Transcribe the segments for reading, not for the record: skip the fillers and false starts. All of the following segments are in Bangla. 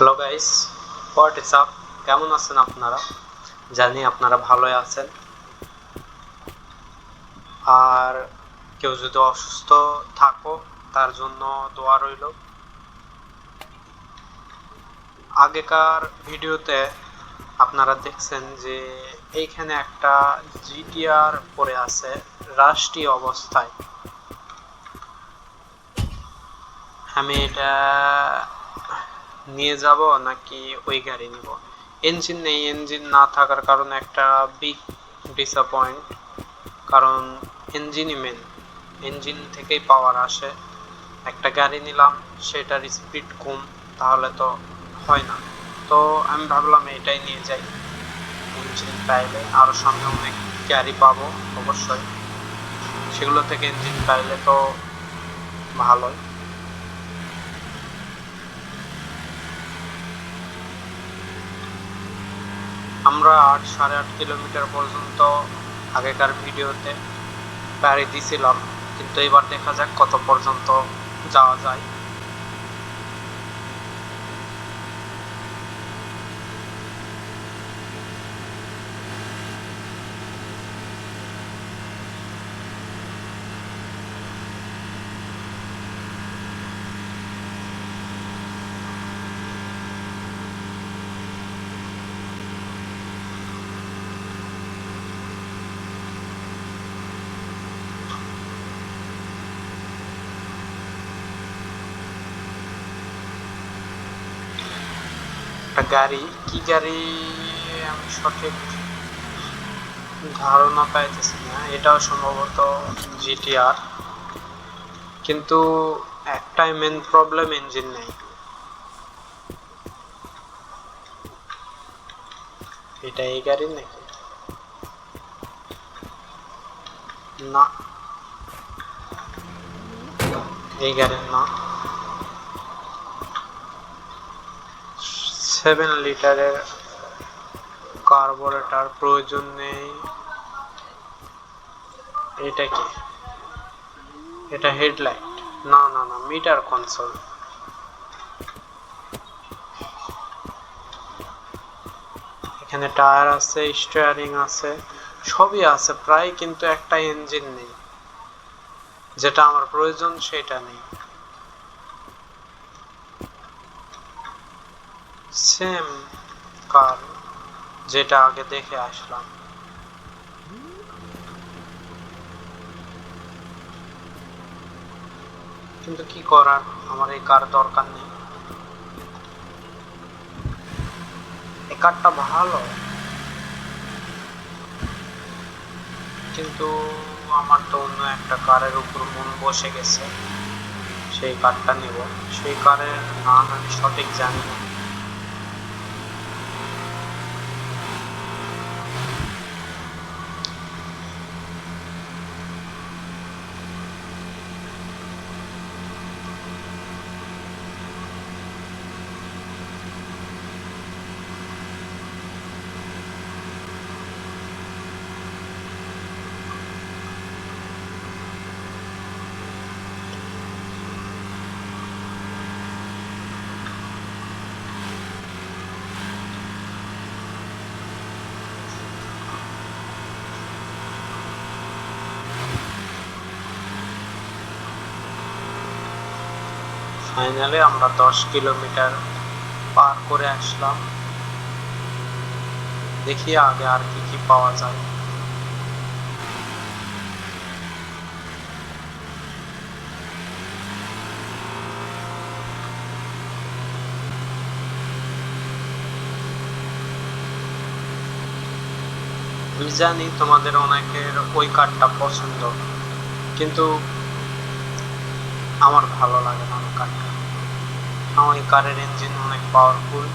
Hello guys, what is up? কেমন আছেন আপনারা? জানি আপনারা ভালোই আছেন। আর কেউ যদি অসুস্থ থাকো তার জন্য দোয়া রইল। আগেকার ভিডিওতে আপনারা দেখছেন যে এইখানে একটা জিটিআর পড়ে আছে রাষ্ট্রীয় অবস্থায়। আমি এটা নিয়ে যাব নাকি ওই গাড়ি নিব? ইঞ্জিন নেই, ইঞ্জিন না থাকার কারণে একটা বিগ ডিসঅ্যাপয়েন্ট, কারণ ইঞ্জিনই মেন, ইঞ্জিন থেকেই পাওয়ার আসে। একটা গাড়ি নিলাম, সেটার স্পিড কম, তাহলে তো হয় না। তো আমি ভাবলাম এটাই নিয়ে যাই। ইঞ্জিন পাইলে আরও সামনে অনেক গাড়ি পাবো অবশ্যই, সেগুলো থেকে ইঞ্জিন পাইলে তো ভালোই। আমরা 8-8.5 কিলোমিটার পর্যন্ত আগেকার ভিডিওতে গাড়ি দিছিলাম, কিন্তু এবার দেখা যাক কত পর্যন্ত যাওয়া যায়। একটা গাড়ি, কি গাড়ি আমি সঠিক ধারণা পাইতেছি না, এটাও সম্ভবত জিটিআর, কিন্তু একটাই মেন প্রবলেম, ইঞ্জিন নেই। এটা এই গাড়ি নাকি? না, এই গাড়ির না। 7 লিটারের কার্বোরেটর প্রয়োজন নেই। এটা কি? এটা হেডলাইট? না না না, মিটার কনসোল। এখানে টায়ার আছে, স্টিয়ারিং আছে, সবই আছে প্রায়, কিন্তু একটা ইঞ্জিন নেই। যেটা আমার প্রয়োজন সেটা নেই। সেম কার যেটা আগে দেখে আসলাম। কিন্তু কি করার, আমার এই কার দরকার নেই। এই কারটা ভালো, কিন্তু আমার তো অন্য একটা কারের উপর মন বসে গেছে, সেই কারটা নেব। সেই কারের নাম আমি সঠিক জানি না। ফাইনালি আমরা 10 কিলোমিটার পার করে আসলাম। দেখি আগে আর কি কি পাওয়া যায়। আমি জানি তোমাদের অনেকের ওই কারটা পছন্দ, কিন্তু আমার ভালো লাগে না ওই কারটা। আমার এই কারের ইঞ্জিন অনেক পাওয়ারফুল,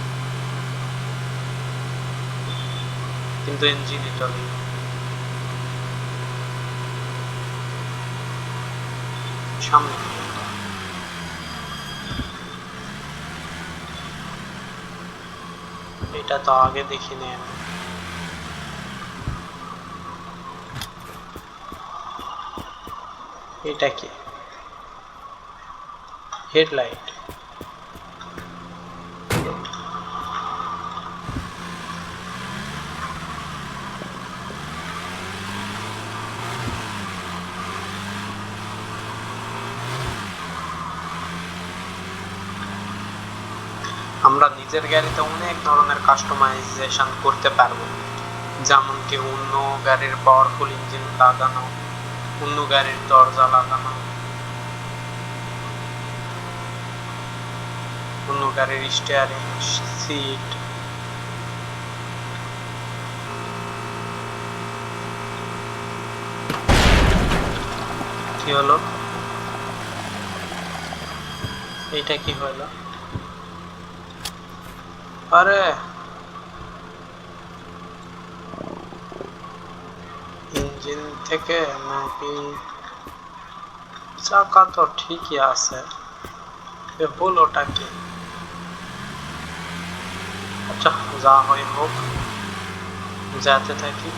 কিন্তু ইঞ্জিনই চলে। সামনে এটা তো আগে দেখিনি আমি। এটা কি? হেডলাইট? আমরা নিজের গাড়িতে অনেক ধরনের কাস্টমাইজেশন করতে পারবো, যেমন কি অন্য গাড়ির পাওয়ারফুল ইঞ্জিন লাগানো, অন্য গাড়ির দরজা লাগানো, অন্য গাড়ির স্টিয়ারিং, সিট, কি হলো? এইটা কি হলো? আরে ইঞ্জিন থেকে নাকি? চাকা তো ঠিকই আছে, হলোটা কি? আচ্ছা, যা হয় হোক, যেতে থাকি।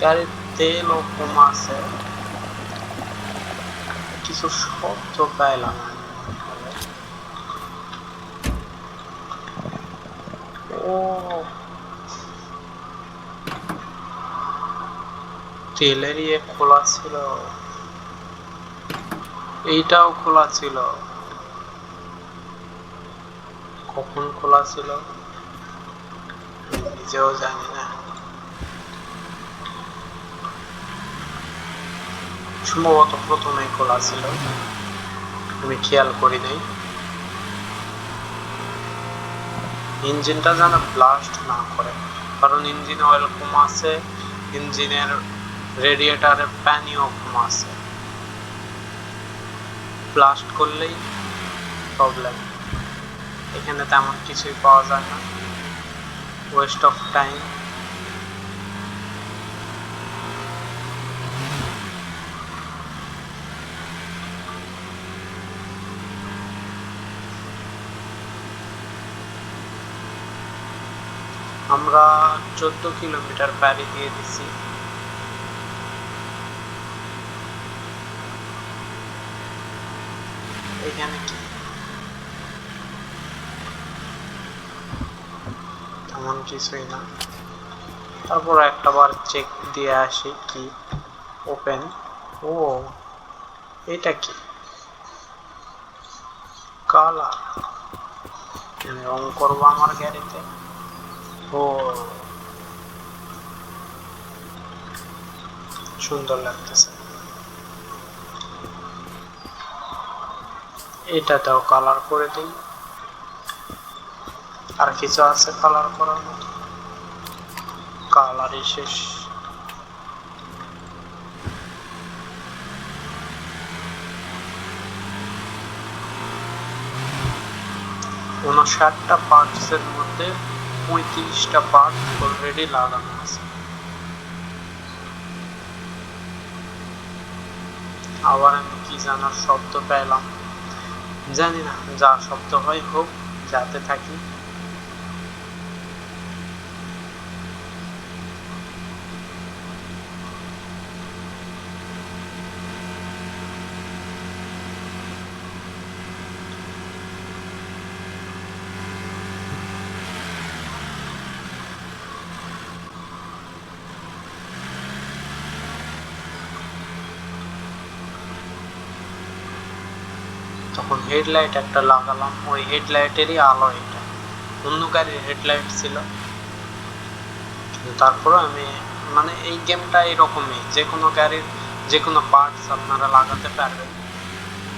গাড়ির তেলও কম আছে, কিছু শব্দ পাইলাম। ও, তেলের ইয়ে খোলা ছিল, এইটাও খোলা ছিল। কখন খোলা ছিল নিজেও জানি না, সম্ভবত প্রথমেই খোলা ছিল, আমি খেয়াল করি নাই। ইঞ্জিনটা যেন ব্লাস্ট না করে, কারণ ইঞ্জিন অয়েল কম আছে, ইঞ্জিনের রেডিয়েটারে পানিও কম আছে, ব্লাস্ট করলেই প্রবলেম। এখানে তেমন কিছুই পাওয়া যায় না, ওয়েস্ট অফ টাইম। আমরা 14 কিলোমিটার পাড়ি দিয়ে দিছি। এখানে কি? তেমন কিছুই না। তারপর একটা বার চেক দিয়ে আসি কি ওপেন। ও, এটা কি? কালার রং করবো আমার গাড়িতে। ও, সুন্দর লাগতেছে। এটাতেও কালার করে দিই। আর কিছু আছে কালার করার মতো? কালারই শেষ। টা পার্টস এর মধ্যে 35টা পার্ট অলরেডি লাগানো আছে। আবার আমি কি জানার শব্দ পেলাম, জানি না, যা শব্দ হয় হোক, যাতে থাকি। তখন হেডলাইট একটা লাগালাম, ওই হেডলাইটেরই আলো এটা, অন্য গাড়ির হেডলাইট ছিল। তারপরে আমি মানে এই গেমটা এরকমই, যে কোনো গাড়ির যে কোনো পার্টস আপনারা লাগাতে পারবেন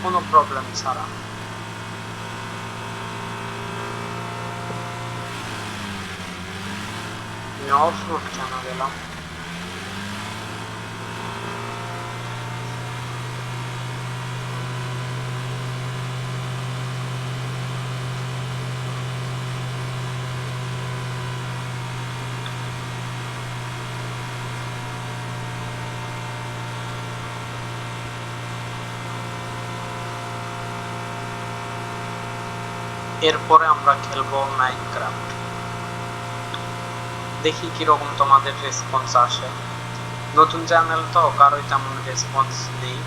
কোনো প্রবলেম ছাড়া। আমি অফ রোড কেন গেলাম? এরপরে আমরা খেলবো মাইনক্রাফট, দেখি কিরকম তোমাদের রেসপন্স আসে। নতুন চ্যানেল তো কারোই তেমন রেসপন্স নেই,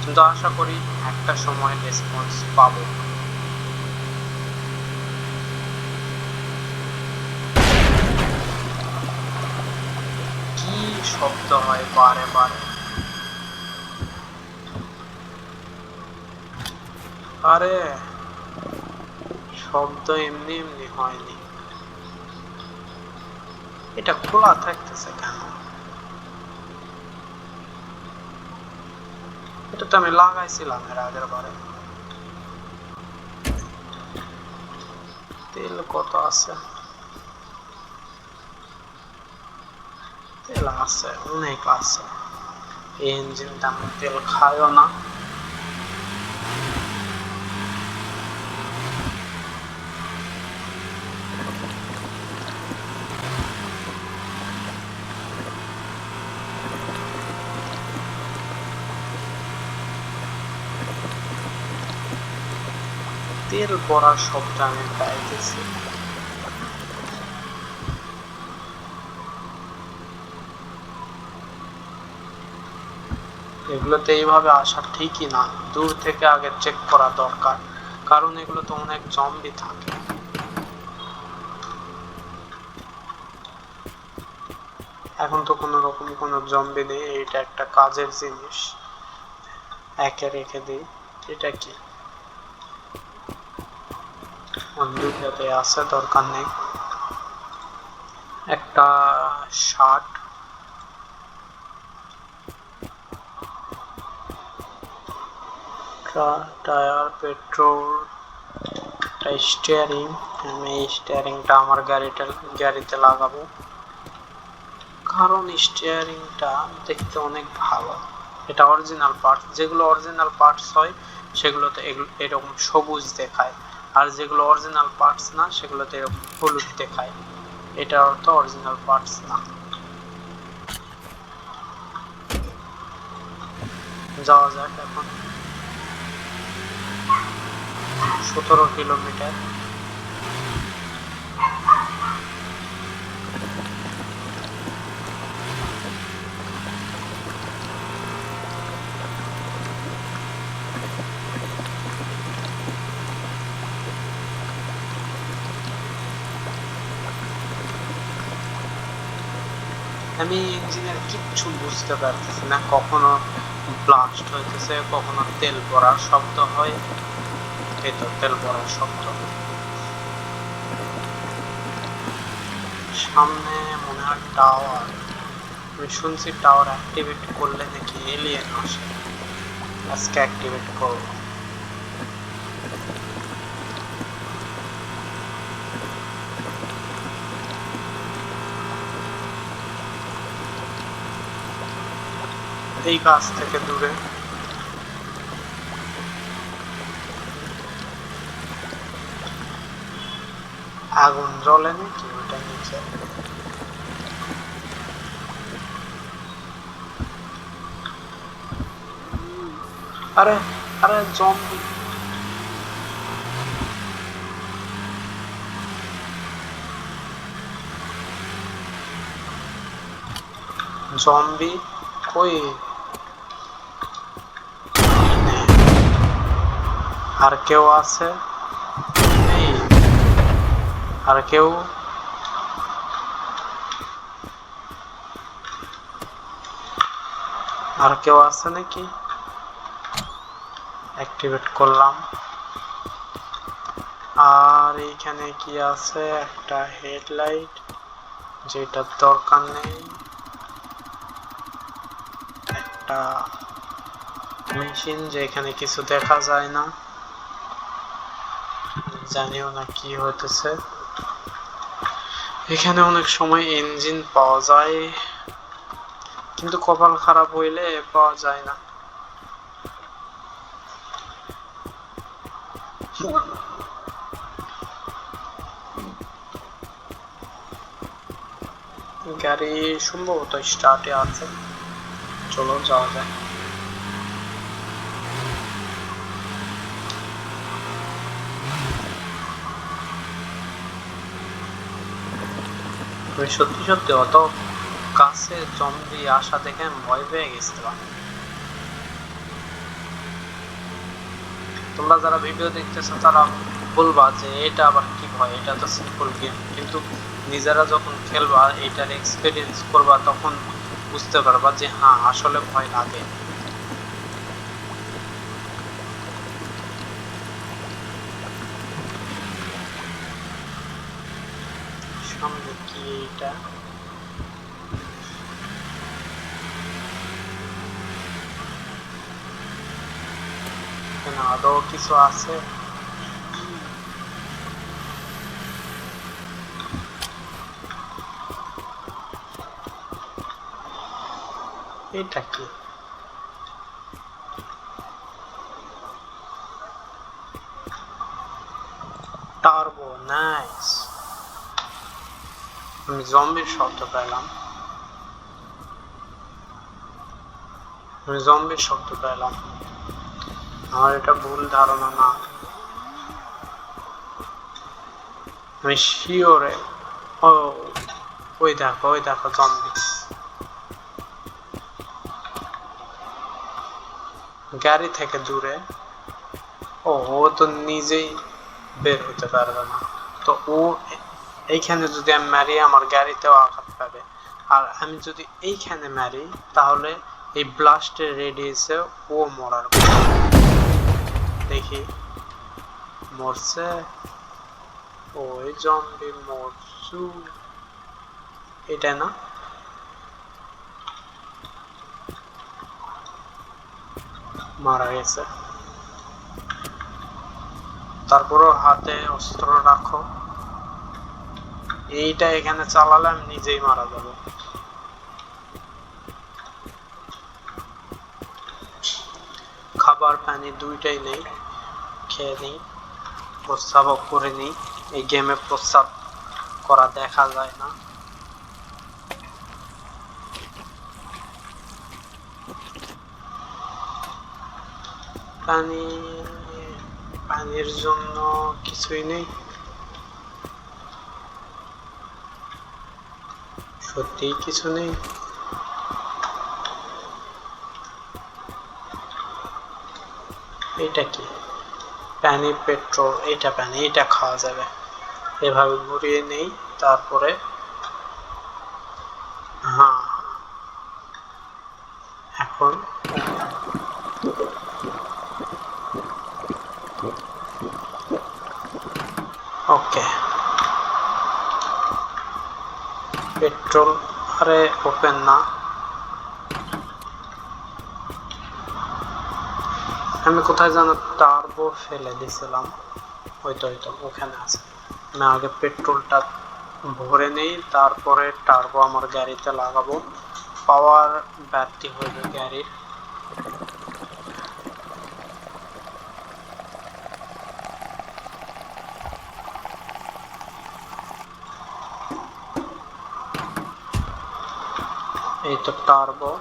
কিন্তু আশা করি একটা সময় রেসপন্স পাবো। কি শব্দ হয় বারে বারে? আরে শব্দ এমনি এমনি হয়নি, এটা খোলা থাকতেছে কেন? এটা তো আমি লাগাইছিলাম এর আগের বারে। তেল কত আছে? তেল আছে, অনেক আছে। এই ইঞ্জিনটা আমার তেল খায়ও না। তেল পড়ার শব্দ আমি পাইতেছি। এগুলোতে এইভাবে আসা ঠিকই না, দূর থেকে আগে চেক করা দরকার, কারণ এগুলো তো অনেক জম্বি থাকে। এখন তো কোনো রকম কোনো জম্বি নেই, এটা একটা কাজের জিনিস, একে রেখে দিই। এটা কি দুইটাতে আছে, দরকার নেই। একটা শার্ট, টায়ার, পেট্রোল, স্টিয়ারিং। আমি এই স্টিয়ারিংটা আমার গাড়িতে লাগাবো, কারণ স্টিয়ারিংটা দেখতে অনেক ভালো। এটা অরিজিনাল পার্টস, যেগুলো অরিজিনাল পার্টস হয় সেগুলোতে এরকম সবুজ দেখায়, আর যেগুলো অরিজিনাল পার্টস না সেগুলোতে এরকম হলুদ দেখায়। এটা অর্থ অরিজিনাল পার্টস না। যাওয়া যাক এখন। 17 কিলোমিটার। আমি ইঞ্জিনের কিচ্ছু বুঝতে পারতেছি না, কখনো ব্লাস্ট হইতেছে, কখনো তেল পড়ার শব্দ হয়। এই তো তেল পড়ার শব্দ। সামনে মনে হয় টাওয়ার। আমি শুনছি টাওয়ার অ্যাক্টিভেট করলে নাকি এলিয়েন আসে। আজকে অ্যাক্টিভেট করব। এই গাছ থেকে দূরে। আগুন জ্বলে নাকি ওটা নিচে? আরে আরে জম্বি। জম্বি কই? আর কেউ আছে? নেই। আর কেউ? আর কেউ আছে নাকি? অ্যাক্টিভেট করলাম। আর এইখানে কি আছে? একটা হেডলাইট, যেটার দরকার নেই। একটা মেশিন, যেখানে কিছু দেখা যায় না, জানিও না কি হইতেছে। এখানে অনেক সময় ইঞ্জিন পাওয়া যায়, কিন্তু কপাল খারাপ হইলে পাওয়া যায় না। গাড়ি সম্ভবত স্টার্টে আছে, চলো যাওয়া যায়। আমি সত্যি সত্যি অত কাছে জম্বি আসা দেখে ভয় পেয়ে গেছিলাম। তোমরা যারা ভিডিও দেখতেছো তারা বলবা যে এটা আবার কি ভয়, এটা তো সিম্পল গেম, কিন্তু নিজেরা যখন খেলবা, এটার এক্সপেরিয়েন্স করবা, তখন বুঝতে পারবা যে হ্যাঁ আসলে ভয় লাগে। কি এটা? এখানে আরো কিছু আছে। এটা কি? Turbo, nice. আমি জম্বির শব্দ পেলাম। আমার এটা ভুল ধারণা না, আমি শিওরে। ও, ওই দেখো জম্বি গাড়ি থেকে দূরে। ও তো নিজেই বের হতে পারবে না, তো ও এইখানে যদি আমি মারি আমার গাড়িতেও আঘাত পাবে, আর আমি যদি এইখানে মারি তাহলে এই ব্লাস্টের রেডিয়াসে ও মরার কথা। দেখি মরছে। ওই জম্বি মরছু, এটা না? মারা গেছে। তারপরও হাতে অস্ত্র রাখো। এইটা এখানে চালালে আমি নিজেই মারা যাবো। খাবার পানি দুইটাই নেই, খেয়ে নিই, প্রস্রাব করে নিই। এই গেমে প্রস্রাব করা দেখা যায় না। পানির জন্য কিছুই নেই, সত্যিই কিছু নেই। এটা কি? পানি, পেট্রোল। এটা পানি, এটা খাওয়া যাবে। এভাবে ঘুরিয়ে নেই, তারপরে হ্যাঁ, এখন ওকে। পেট্রোল, আরে ওপেন না। আমি কোথায় যেন টার্বো ফেলে দিয়েছিলাম, হয়তো ওখানে আছে। আমি আগে পেট্রোলটা ভরে নেই, তারপরে টার্বো আমার গাড়িতে লাগাবো, পাওয়ার বাড়তি হবে গাড়ির। এই তো টার্বো,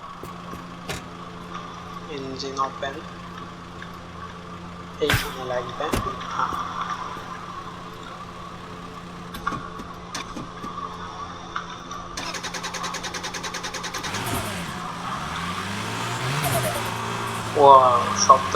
ইঞ্জিন ওপেন, এইখানে লাগবে। হ্যাঁ, ওয়াও, শব্দ।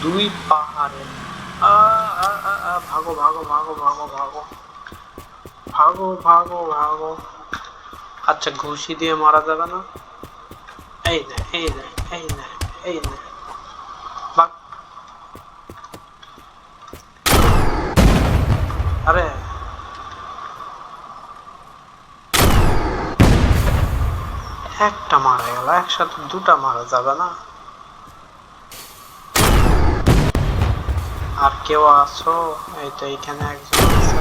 দুই পাহাড়ে। ভাগো ভাগো ভাগো ভাগো ভাগো ভাগো ভাগো ভাগো। আচ্ছা, ঘুষি দিয়ে মারা যাবে না? এই না, এই না, এই না, এই না। ভাগ। আরে একটা মারা গেল, একসাথে দুটা মারা যাবে না? আর কেউ আছো? এই তো এখানে একজন আছে।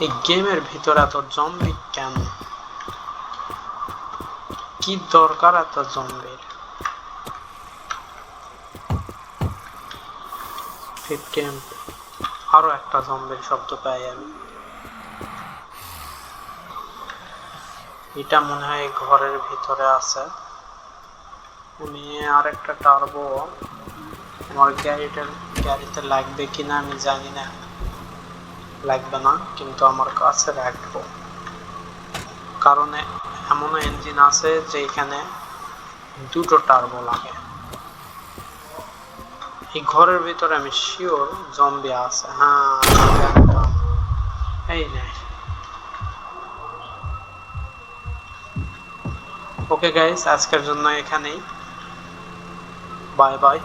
এই গেমের ভিতরে এত জম্বি কেন? কি দরকার এত জম্বির? 50 MP। আরো একটা জম্বির শব্দ পাই আমি। এটা মনে হয় ঘরের ভিতরে আছে। আমি আর একটা টার্বো আমার গাড়িতে লাগবে কিনা আমি জানি না, লাগবে না, কিন্তু আমার কাছে রাখবো, কারণ এমন ইঞ্জিন আছে যেখানে দুটো টার্বো লাগে। এই ঘরের ভিতরে আমি শিওর জম্বি আছে। হ্যাঁ একদম, এই নে। ওকে গাইস, আজকের জন্য এখানেই, বাই বাই।